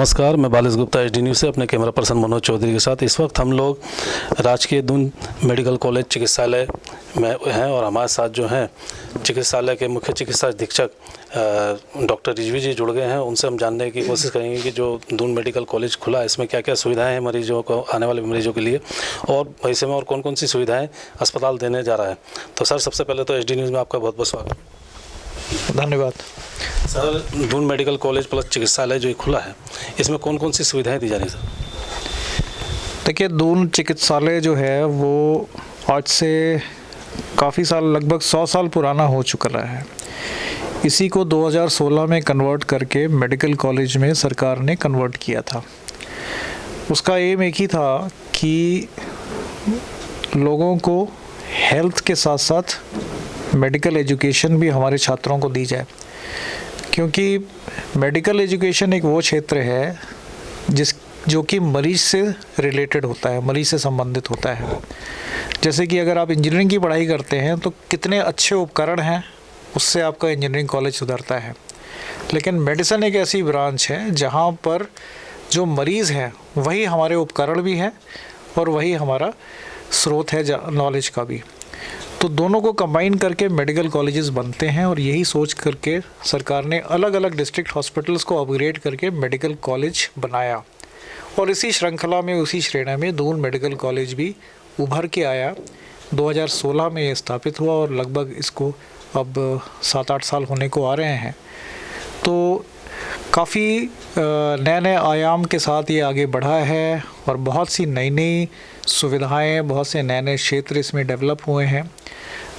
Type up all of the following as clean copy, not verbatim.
नमस्कार, मैं बालिश Gupta HD news से अपने कैमरा पर्सन मनोज चौधरी के साथ इस वक्त हम लोग राजकीय दून मेडिकल कॉलेज चिकित्सालय में हैं और हमारे साथ जो हैं चिकित्सालय के मुख्य चिकित्सा अधीक्षक डॉक्टर रिजवी जी जुड़ गए हैं। उनसे हम जानने की कोशिश करेंगे कि जो दून मेडिकल कॉलेज खुला है इसमें क्या क्या सुविधाएँ हैं मरीजों को, आने वाले मरीजों के लिए, और भविष्य में और कौन कौन सी सुविधाएँ अस्पताल देने जा रहा है। तो सर, सबसे पहले तो HD न्यूज़ में आपका बहुत बहुत स्वागत। धन्यवाद sir, Doon medical college plus चिकित्सालय जो खुला है इसमें कौन कौन सी सुविधाएं दी जा रही हैं सर? देखिए, दून चिकित्सालय जो है वो आज से काफ़ी साल, लगभग 100 साल पुराना हो चुका है। इसी को 2016 में कन्वर्ट करके मेडिकल कॉलेज में सरकार ने कन्वर्ट किया था। उसका एम एक ही था कि लोगों को हेल्थ के साथ साथ मेडिकल एजुकेशन भी हमारे छात्रों को दी जाए, क्योंकि मेडिकल एजुकेशन एक वो क्षेत्र है जो कि मरीज से रिलेटेड होता है, मरीज से संबंधित होता है। जैसे कि अगर आप इंजीनियरिंग की पढ़ाई करते हैं तो कितने अच्छे उपकरण हैं, उससे आपका इंजीनियरिंग कॉलेज सुधरता है। लेकिन मेडिसिन एक ऐसी ब्रांच है जहाँ पर जो मरीज़ हैं वही हमारे उपकरण भी हैं और वही हमारा स्रोत है नॉलेज का भी। तो दोनों को कंबाइन करके मेडिकल कॉलेजेस बनते हैं और यही सोच करके सरकार ने अलग अलग डिस्ट्रिक्ट हॉस्पिटल्स को अपग्रेड करके मेडिकल कॉलेज बनाया। और इसी श्रृंखला में, उसी श्रेणी में दून मेडिकल कॉलेज भी उभर के आया। 2016 में ये स्थापित हुआ और लगभग इसको अब 7-8 साल होने को आ रहे हैं। तो काफ़ी नए नए आयाम के साथ ये आगे बढ़ा है और बहुत सी नई नई सुविधाएं, बहुत से नए नए क्षेत्र इसमें डेवलप हुए हैं।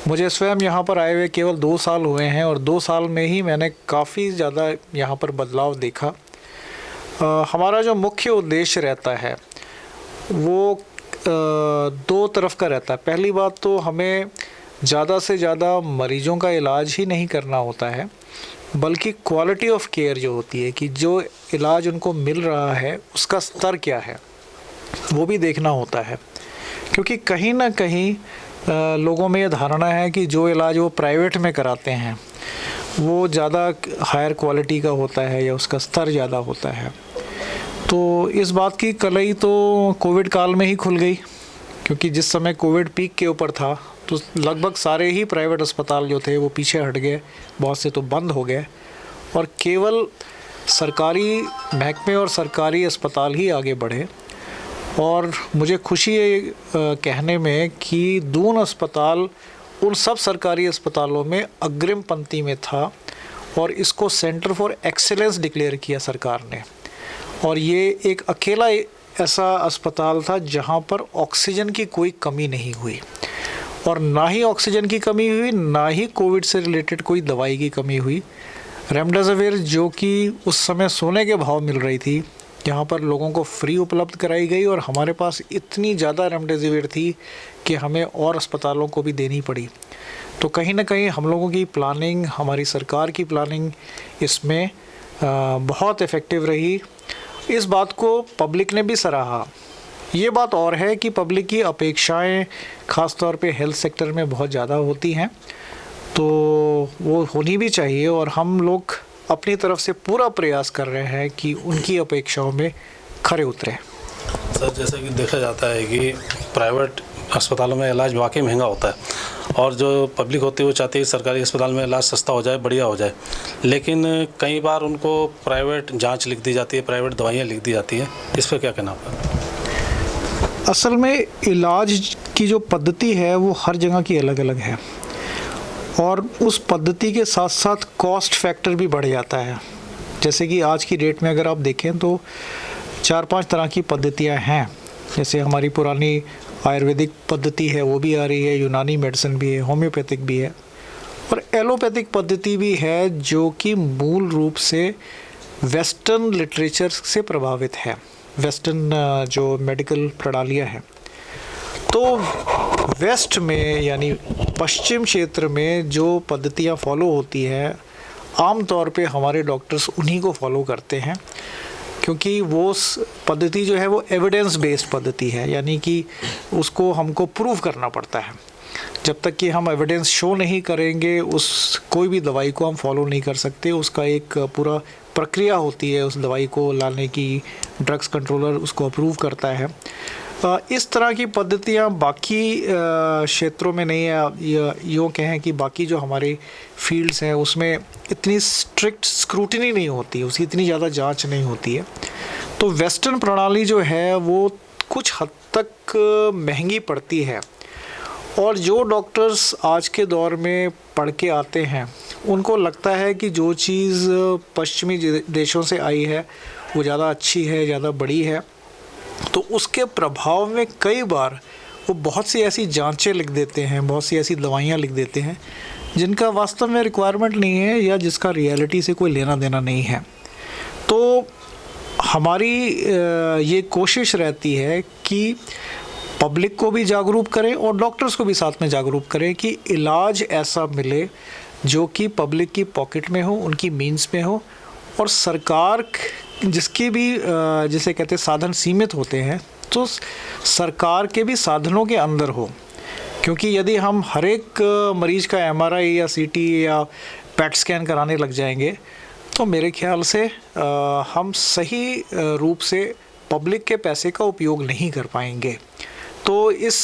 मुझे स्वयं यहाँ पर आए हुए केवल 2 साल हुए हैं और 2 साल में ही मैंने काफ़ी ज़्यादा यहाँ पर बदलाव देखा। हमारा जो मुख्य उद्देश्य रहता है वो 2 तरफ का रहता है। पहली बात तो हमें ज़्यादा से ज़्यादा मरीजों का इलाज ही नहीं करना होता है, बल्कि क्वालिटी ऑफ केयर जो होती है कि जो इलाज उनको मिल रहा है उसका स्तर क्या है, वो भी देखना होता है। क्योंकि कहीं ना कहीं लोगों में ये धारणा है कि जो इलाज वो प्राइवेट में कराते हैं वो ज़्यादा हायर क्वालिटी का होता है या उसका स्तर ज़्यादा होता है। तो इस बात की कलई तो कोविड काल में ही खुल गई, क्योंकि जिस समय कोविड पीक के ऊपर था तो लगभग सारे ही प्राइवेट अस्पताल जो थे वो पीछे हट गए, बहुत से तो बंद हो गए और केवल सरकारी महकमे और सरकारी अस्पताल ही आगे बढ़े। और मुझे खुशी है कहने में कि दून अस्पताल उन सब सरकारी अस्पतालों में अग्रिम पंक्ति में था और इसको सेंटर फॉर एक्सीलेंस डिक्लेयर किया सरकार ने। और ये एक अकेला ऐसा अस्पताल था जहाँ पर ऑक्सीजन की कोई कमी नहीं हुई, और ना ही ऑक्सीजन की कमी हुई, ना ही कोविड से रिलेटेड कोई दवाई की कमी हुई। रेमडेसिविर जो कि उस समय सोने के भाव मिल रही थी, यहाँ पर लोगों को फ्री उपलब्ध कराई गई और हमारे पास इतनी ज़्यादा रेमडेसिविर थी कि हमें और अस्पतालों को भी देनी पड़ी। तो कहीं ना कहीं हम लोगों की प्लानिंग, हमारी सरकार की प्लानिंग इसमें बहुत इफ़ेक्टिव रही। इस बात को पब्लिक ने भी सराहा। ये बात और है कि पब्लिक की अपेक्षाएं ख़ास तौर पे हेल्थ सेक्टर में बहुत ज़्यादा होती हैं, तो वो होनी भी चाहिए और हम लोग अपनी तरफ से पूरा प्रयास कर रहे हैं कि उनकी अपेक्षाओं में खरे उतरे। सर, जैसा कि देखा जाता है कि प्राइवेट अस्पतालों में इलाज वाकई महंगा होता है और जो पब्लिक होती है वो चाहती है सरकारी अस्पताल में इलाज सस्ता हो जाए, बढ़िया हो जाए, लेकिन कई बार उनको प्राइवेट जांच लिख दी जाती है, प्राइवेट दवाइयाँ लिख दी जाती है। इस पर क्या कहना आपका? असल में इलाज की जो पद्धति है वो हर जगह की अलग अलग है और उस पद्धति के साथ साथ कॉस्ट फैक्टर भी बढ़ जाता है। जैसे कि आज की डेट में अगर आप देखें तो 4-5 तरह की पद्धतियां हैं। जैसे हमारी पुरानी आयुर्वेदिक पद्धति है वो भी आ रही है, यूनानी मेडिसिन भी है, होम्योपैथिक भी है और एलोपैथिक पद्धति भी है जो कि मूल रूप से वेस्टर्न लिटरेचर से प्रभावित है, वेस्टर्न जो मेडिकल प्रणालियाँ हैं। तो वेस्ट में यानी पश्चिम क्षेत्र में जो पद्धतियाँ फॉलो होती हैं, आम तौर पे हमारे डॉक्टर्स उन्हीं को फॉलो करते हैं, क्योंकि वो पद्धति जो है वो एविडेंस बेस्ड पद्धति है, यानी कि उसको हमको प्रूव करना पड़ता है। जब तक कि हम एविडेंस शो नहीं करेंगे उस कोई भी दवाई को हम फॉलो नहीं कर सकते। उसका एक पूरा प्रक्रिया होती है उस दवाई को लाने की, ड्रग्स कंट्रोलर उसको अप्रूव करता है। इस तरह की पद्धतियाँ बाकी क्षेत्रों में नहीं है, या यूँ कहें कि बाकी जो हमारे फील्ड्स हैं उसमें इतनी स्ट्रिक्ट स्क्रूटनी नहीं होती है, उसकी इतनी ज़्यादा जांच नहीं होती है। तो वेस्टर्न प्रणाली जो है वो कुछ हद तक महंगी पड़ती है, और जो डॉक्टर्स आज के दौर में पढ़ के आते हैं उनको लगता है कि जो चीज़ पश्चिमी देशों से आई है वो ज़्यादा अच्छी है, ज़्यादा बड़ी है, तो उसके प्रभाव में कई बार वो बहुत सी ऐसी जांचें लिख देते हैं, बहुत सी ऐसी दवाइयाँ लिख देते हैं जिनका वास्तव में रिक्वायरमेंट नहीं है या जिसका रियलिटी से कोई लेना देना नहीं है। तो हमारी ये कोशिश रहती है कि पब्लिक को भी जागरूक करें और डॉक्टर्स को भी साथ में जागरूक करें कि इलाज ऐसा मिले जो कि पब्लिक की पॉकेट में हो, उनकी मीन्स में हो, और सरकार जिसके भी जिसे कहते हैं साधन सीमित होते हैं, तो सरकार के भी साधनों के अंदर हो। क्योंकि यदि हम हर एक मरीज़ का MRI या CT या PET स्कैन कराने लग जाएंगे तो मेरे ख्याल से हम सही रूप से पब्लिक के पैसे का उपयोग नहीं कर पाएंगे। तो इस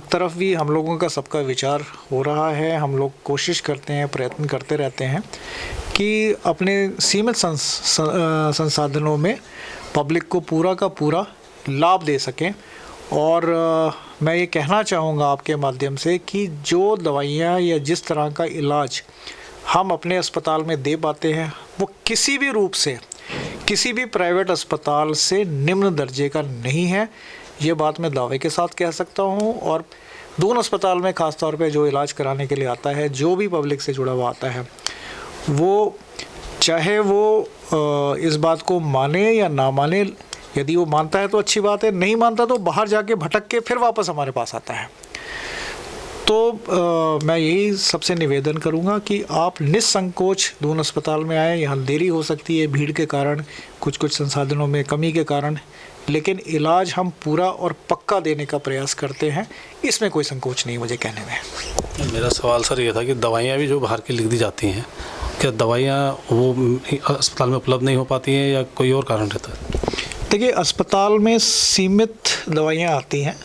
तरफ भी हम लोगों का सबका विचार हो रहा है। हम लोग कोशिश करते हैं, प्रयत्न करते रहते हैं कि अपने सीमित संसाधनों में पब्लिक को पूरा का पूरा लाभ दे सकें। और मैं ये कहना चाहूँगा आपके माध्यम से कि जो दवाइयाँ या जिस तरह का इलाज हम अपने अस्पताल में दे पाते हैं वो किसी भी रूप से किसी भी प्राइवेट अस्पताल से निम्न दर्जे का नहीं है। ये बात मैं दावे के साथ कह सकता हूँ। और दोनों अस्पताल में ख़ास तौर पे जो इलाज कराने के लिए आता है, जो भी पब्लिक से जुड़ा हुआ आता है, वो चाहे वो इस बात को माने या ना माने, यदि वो मानता है तो अच्छी बात है, नहीं मानता तो बाहर जाके भटक के फिर वापस हमारे पास आता है। तो मैं यही सबसे निवेदन करूंगा कि आप निसंकोच दोनों अस्पताल में आएँ। यहाँ देरी हो सकती है भीड़ के कारण, कुछ संसाधनों में कमी के कारण, लेकिन इलाज हम पूरा और पक्का देने का प्रयास करते हैं, इसमें कोई संकोच नहीं मुझे कहने में। मेरा सवाल सर ये था कि दवाइयाँ भी जो बाहर की लिख दी जाती हैं, क्या दवाइयाँ वो अस्पताल में उपलब्ध नहीं हो पाती हैं या कोई और कारण रहता है? देखिए, अस्पताल में सीमित दवाइयाँ आती हैं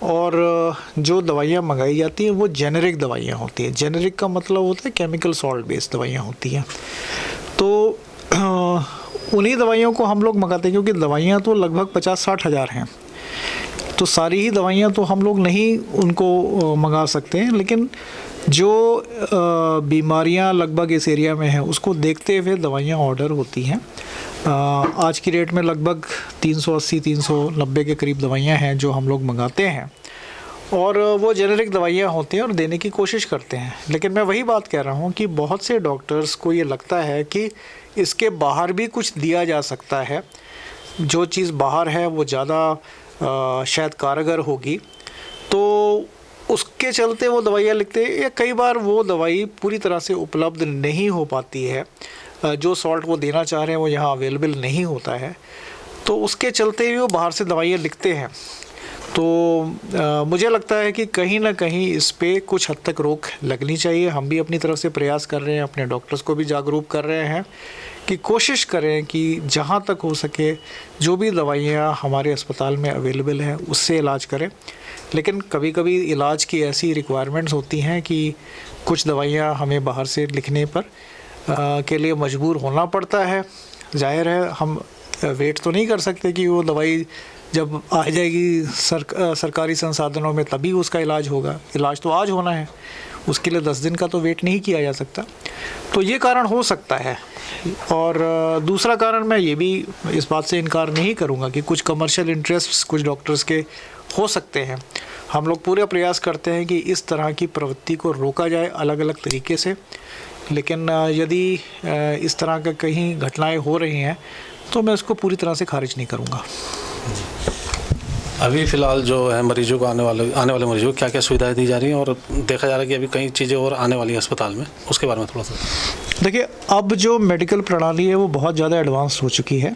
और जो दवाइयाँ मंगाई जाती हैं वो जेनेरिक दवाइयाँ होती हैं। जेनेरिक का मतलब होता है केमिकल सॉल्ट बेस्ड दवाइयाँ होती हैं। तो उन्हीं दवाइयों को हम लोग मंगाते हैं, क्योंकि दवाइयाँ तो लगभग 50-60 हज़ार हैं, तो सारी ही दवाइयाँ तो हम लोग नहीं उनको मंगा सकते हैं। लेकिन जो बीमारियाँ लगभग इस एरिया में हैं उसको देखते हुए दवाइयाँ ऑर्डर होती हैं। आज की डेट में लगभग 380-390 के करीब दवाइयाँ हैं जो हम लोग मंगाते हैं, और वो जेनेरिक दवाइयाँ होती हैं और देने की कोशिश करते हैं। लेकिन मैं वही बात कह रहा हूँ कि बहुत से डॉक्टर्स को ये लगता है कि इसके बाहर भी कुछ दिया जा सकता है, जो चीज़ बाहर है वो ज़्यादा शायद कारगर होगी, तो उसके चलते वो दवाइयाँ लिखते हैं, या कई बार वो दवाई पूरी तरह से उपलब्ध नहीं हो पाती है। जो सॉल्ट वो देना चाह रहे हैं वो यहाँ अवेलेबल नहीं होता है, तो उसके चलते भी वो बाहर से दवाइयाँ लिखते हैं। तो मुझे लगता है कि कहीं ना कहीं इस पे कुछ हद तक रोक लगनी चाहिए। हम भी अपनी तरफ से प्रयास कर रहे हैं, अपने डॉक्टर्स को भी जागरूक कर रहे हैं कि कोशिश करें कि जहाँ तक हो सके जो भी दवाइयाँ हमारे अस्पताल में अवेलेबल हैं उससे इलाज करें। लेकिन कभी कभी इलाज की ऐसी रिक्वायरमेंट्स होती हैं कि कुछ दवाइयाँ हमें बाहर से लिखने पर के लिए मजबूर होना पड़ता है। जाहिर है हम वेट तो नहीं कर सकते कि वो दवाई जब आ जाएगी सरकारी संसाधनों में तभी उसका इलाज होगा। इलाज तो आज होना है, उसके लिए 10 दिन का तो वेट नहीं किया जा सकता। तो ये कारण हो सकता है। और दूसरा कारण मैं ये भी इस बात से इनकार नहीं करूँगा कि कुछ कमर्शियल इंटरेस्ट्स कुछ डॉक्टर्स के हो सकते हैं। हम लोग पूरे प्रयास करते हैं कि इस तरह की प्रवृत्ति को रोका जाए अलग अलग तरीके से। लेकिन यदि इस तरह का कहीं घटनाएं हो रही हैं तो मैं उसको पूरी तरह से खारिज नहीं करूँगा। अभी फ़िलहाल जो है मरीजों को आने वाले मरीजों को क्या क्या सुविधाएं दी जा रही हैं, और देखा जा रहा है कि अभी कई चीज़ें और आने वाली हैं अस्पताल में, उसके बारे में थोड़ा सा देखिए। अब जो मेडिकल प्रणाली है वो बहुत ज़्यादा एडवांस हो चुकी है।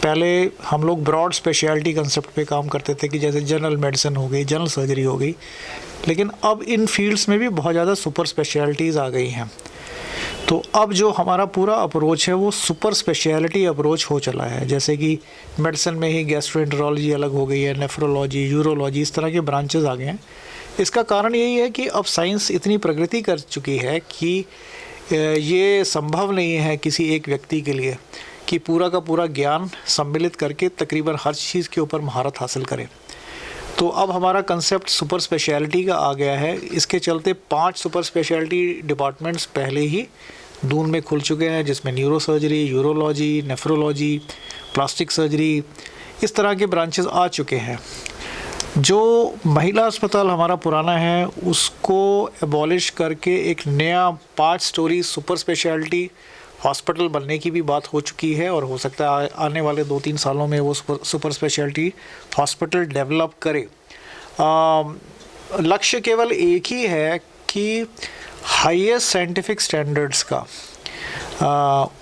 पहले हम लोग ब्रॉड स्पेशलिटी कंसेप्ट पे काम करते थे कि जैसे जनरल मेडिसिन हो गई, जनरल सर्जरी हो गई, लेकिन अब इन फील्ड्स में भी बहुत ज़्यादा सुपर स्पेशलिटीज़ आ गई हैं। तो अब जो हमारा पूरा अप्रोच है वो सुपर स्पेशलिटी अप्रोच हो चला है। जैसे कि मेडिसिन में ही गैस्ट्रोएंटरोलॉजी अलग हो गई है, नेफ्रोलॉजी, यूरोलॉजी, इस तरह के ब्रांचेस आ गए हैं। इसका कारण यही है कि अब साइंस इतनी प्रगति कर चुकी है कि ये संभव नहीं है किसी एक व्यक्ति के लिए कि पूरा का पूरा ज्ञान सम्मिलित करके तकरीबन हर चीज़ के ऊपर महारत हासिल करें। तो अब हमारा कंसेप्ट सुपर स्पेशलिटी का आ गया है। इसके चलते 5 सुपर स्पेशलिटी डिपार्टमेंट्स पहले ही दून में खुल चुके हैं, जिसमें neuro surgery, urology, nephrology, plastic surgery, इस तरह के ब्रांचेस आ चुके हैं। जो महिला अस्पताल हमारा पुराना है उसको एबॉलिश करके एक नया 5 स्टोरी सुपर स्पेशलिटी हॉस्पिटल बनने की भी बात हो चुकी है, और हो सकता है आने वाले 2-3 सालों में वो सुपर स्पेशलिटी हॉस्पिटल डेवलप करे। लक्ष्य केवल एक ही है कि हाईएस्ट साइंटिफिक स्टैंडर्ड्स का,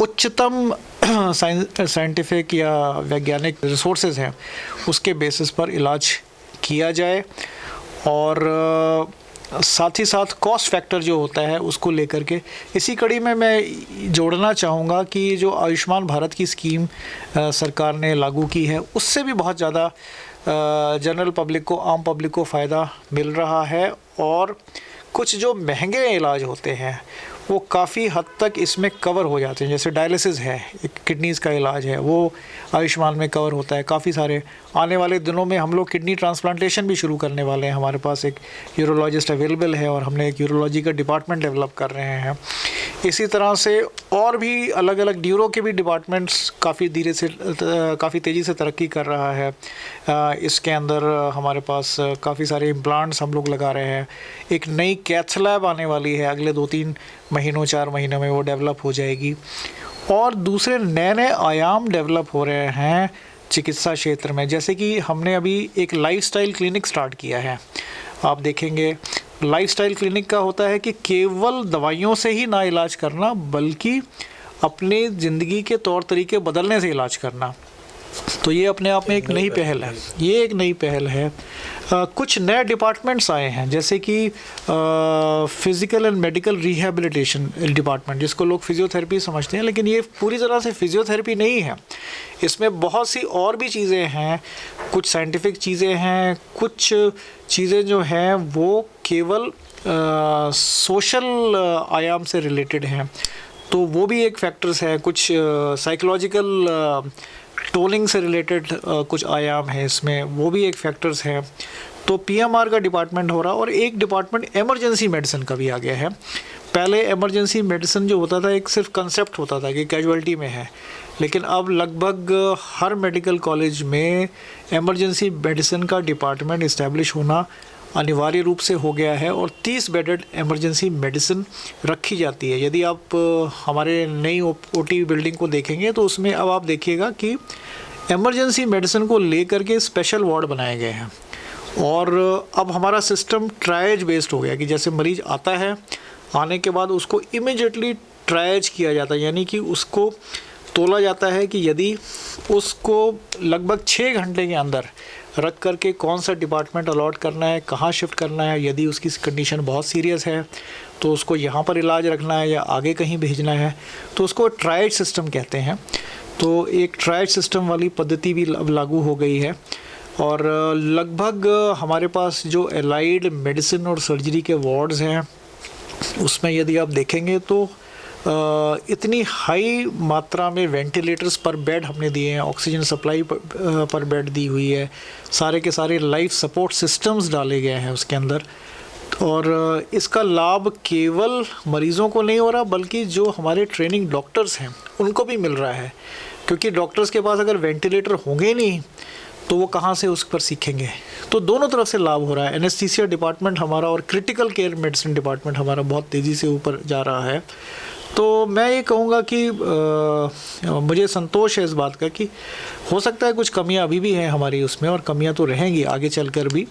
उच्चतम साइंटिफिक या वैज्ञानिक रिसोर्सेज हैं उसके बेसिस पर इलाज किया जाए, और साथ ही साथ कॉस्ट फैक्टर जो होता है उसको लेकर के। इसी कड़ी में मैं जोड़ना चाहूँगा कि जो आयुष्मान भारत की स्कीम सरकार ने लागू की है उससे भी बहुत ज़्यादा जनरल पब्लिक को, आम पब्लिक को फ़ायदा मिल रहा है, और कुछ जो महंगे इलाज होते हैं वो काफ़ी हद तक इसमें कवर हो जाते हैं। जैसे डायलिसिस है, एक किडनीज़ का इलाज है, वो आयुष्मान में कवर होता है। काफ़ी सारे आने वाले दिनों में हम लोग किडनी ट्रांसप्लांटेशन भी शुरू करने वाले हैं। हमारे पास एक यूरोलॉजिस्ट अवेलेबल है और हमने एक यूरोलॉजी का डिपार्टमेंट डेवलप कर रहे हैं। इसी तरह से और भी अलग अलग न्यूरो के भी डिपार्टमेंट्स काफ़ी तेज़ी से तरक्की कर रहा है। इसके अंदर हमारे पास काफ़ी सारे इम्प्लांट्स हम लोग लगा रहे हैं। एक नई कैथ लैब आने वाली है, अगले 2-3 महीनों 4 महीनों में वो डेवलप हो जाएगी, और दूसरे नए नए आयाम डेवलप हो रहे हैं चिकित्सा क्षेत्र में। जैसे कि हमने अभी एक लाइफस्टाइल क्लिनिक स्टार्ट किया है। आप देखेंगे लाइफस्टाइल क्लिनिक का होता है कि केवल दवाइयों से ही ना इलाज करना, बल्कि अपने ज़िंदगी के तौर तरीके बदलने से इलाज करना। तो ये अपने आप में एक नई पहल है, ये एक नई पहल है। कुछ नए डिपार्टमेंट्स आए हैं, जैसे कि physical and medical rehabilitation department, जिसको लोग फिजियोथेरेपी समझते हैं, लेकिन ये पूरी तरह से फिजियोथेरेपी नहीं है। इसमें बहुत सी और भी चीज़ें हैं, कुछ साइंटिफिक चीज़ें हैं, कुछ चीज़ें जो हैं वो केवल सोशल आयाम से रिलेटेड हैं, तो वो भी एक फैक्टर्स है। कुछ साइकोलॉजिकल टोलिंग से रिलेटेड कुछ आयाम है इसमें, वो भी एक फैक्टर्स है। तो पीएमआर का डिपार्टमेंट हो रहा, और एक डिपार्टमेंट इमरजेंसी मेडिसिन का भी आ गया है। पहले इमरजेंसी मेडिसिन जो होता था एक सिर्फ कंसेप्ट होता था कि कैजुअल्टी में है, लेकिन अब लगभग हर मेडिकल कॉलेज में इमरजेंसी मेडिसिन का डिपार्टमेंट इस्टेब्लिश होना अनिवार्य रूप से हो गया है, और 30 बेडेड इमरजेंसी मेडिसिन रखी जाती है। यदि आप हमारे नई ओटी बिल्डिंग को देखेंगे तो उसमें अब आप देखिएगा कि इमरजेंसी मेडिसिन को लेकर के स्पेशल वार्ड बनाए गए हैं, और अब हमारा सिस्टम ट्रायज बेस्ड हो गया कि जैसे मरीज़ आता है, आने के बाद उसको इमीडिएटली ट्रायज किया जाता है, यानी कि उसको तोला जाता है कि यदि उसको लगभग 6 घंटे के अंदर रख करके कौन सा डिपार्टमेंट अलॉट करना है, कहाँ शिफ्ट करना है। यदि उसकी कंडीशन बहुत सीरियस है तो उसको यहाँ पर इलाज रखना है या आगे कहीं भेजना है, तो उसको ट्रायज सिस्टम कहते हैं। तो एक ट्रायज सिस्टम वाली पद्धति भी अब लागू हो गई है, और लगभग हमारे पास जो एलाइड मेडिसिन और सर्जरी के वार्ड्स हैं उसमें यदि आप देखेंगे तो इतनी हाई मात्रा में वेंटिलेटर्स पर बेड हमने दिए हैं, ऑक्सीजन सप्लाई पर बेड दी हुई है, सारे के सारे लाइफ सपोर्ट सिस्टम्स डाले गए हैं उसके अंदर। और इसका लाभ केवल मरीज़ों को नहीं हो रहा, बल्कि जो हमारे ट्रेनिंग डॉक्टर्स हैं उनको भी मिल रहा है, क्योंकि डॉक्टर्स के पास अगर वेंटिलेटर होंगे नहीं तो वो कहाँ से उस पर सीखेंगे। तो दोनों तरफ से लाभ हो रहा है। एनेस्थीसिया डिपार्टमेंट हमारा और क्रिटिकल केयर मेडिसिन डिपार्टमेंट हमारा बहुत तेज़ी से ऊपर जा रहा है। तो मैं ये कहूँगा कि मुझे संतोष है इस बात का कि हो सकता है कुछ कमियां अभी भी हैं हमारी उसमें, और कमियां तो रहेंगी आगे चलकर भी,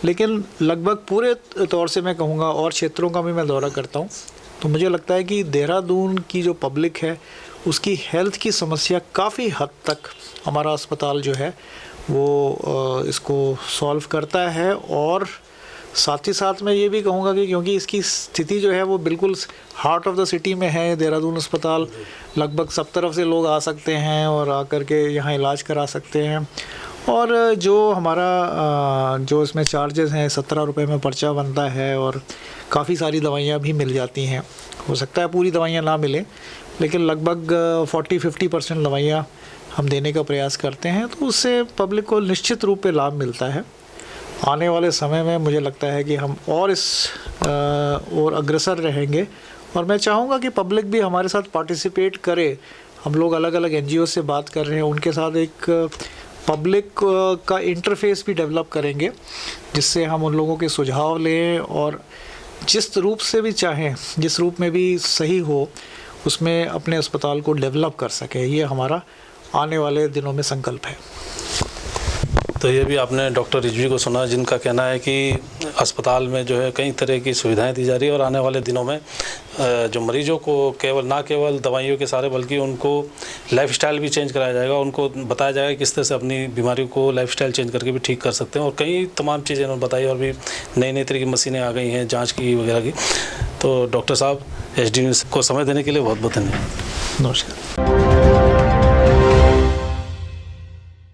लेकिन लगभग पूरे तौर से मैं कहूँगा, और क्षेत्रों का भी मैं दौरा करता हूँ, तो मुझे लगता है कि देहरादून की जो पब्लिक है उसकी हेल्थ की समस्या काफ़ी हद तक हमारा अस्पताल जो है वो इसको सॉल्व करता है, और साथ ही साथ मैं ये भी कहूँगा कि क्योंकि इसकी स्थिति जो है वो बिल्कुल हार्ट ऑफ द सिटी में है, देहरादून अस्पताल, लगभग सब तरफ से लोग आ सकते हैं और आकर के यहाँ इलाज करा सकते हैं। और जो हमारा जो इसमें चार्जेस हैं 17 रुपये में पर्चा बनता है और काफ़ी सारी दवाइयाँ भी मिल जाती हैं। हो सकता है पूरी दवाइयाँ ना मिलें, लेकिन लगभग 40-50% दवाइयाँ हम देने का प्रयास करते हैं, तो उससे पब्लिक को निश्चित रूप पे लाभ मिलता है। आने वाले समय में मुझे लगता है कि हम और इस और अग्रसर रहेंगे और मैं चाहूँगा कि पब्लिक भी हमारे साथ पार्टिसिपेट करे। हम लोग अलग अलग NGO से बात कर रहे हैं, उनके साथ एक पब्लिक का इंटरफेस भी डेवलप करेंगे, जिससे हम उन लोगों के सुझाव लें और जिस रूप से भी चाहें, जिस रूप में भी सही हो, उसमें अपने अस्पताल को डेवलप कर सकें। ये हमारा आने वाले दिनों में संकल्प है। तो ये भी आपने डॉक्टर रिजवी को सुना, जिनका कहना है कि अस्पताल में जो है कई तरह की सुविधाएं दी जा रही है और आने वाले दिनों में जो मरीजों को केवल दवाइयों के सहारे बल्कि उनको लाइफस्टाइल भी चेंज कराया जाएगा, उनको बताया जाएगा किस तरह से अपनी बीमारी को लाइफस्टाइल चेंज करके भी ठीक कर सकते हैं। और कई तमाम चीज़ें उन्होंने बताई और भी नई तरह की मशीनें आ गई हैं जाँच की वगैरह की। तो डॉक्टर साहब, HD न्यूज़ को समय देने के लिए बहुत बहुत धन्यवाद। नमस्कार।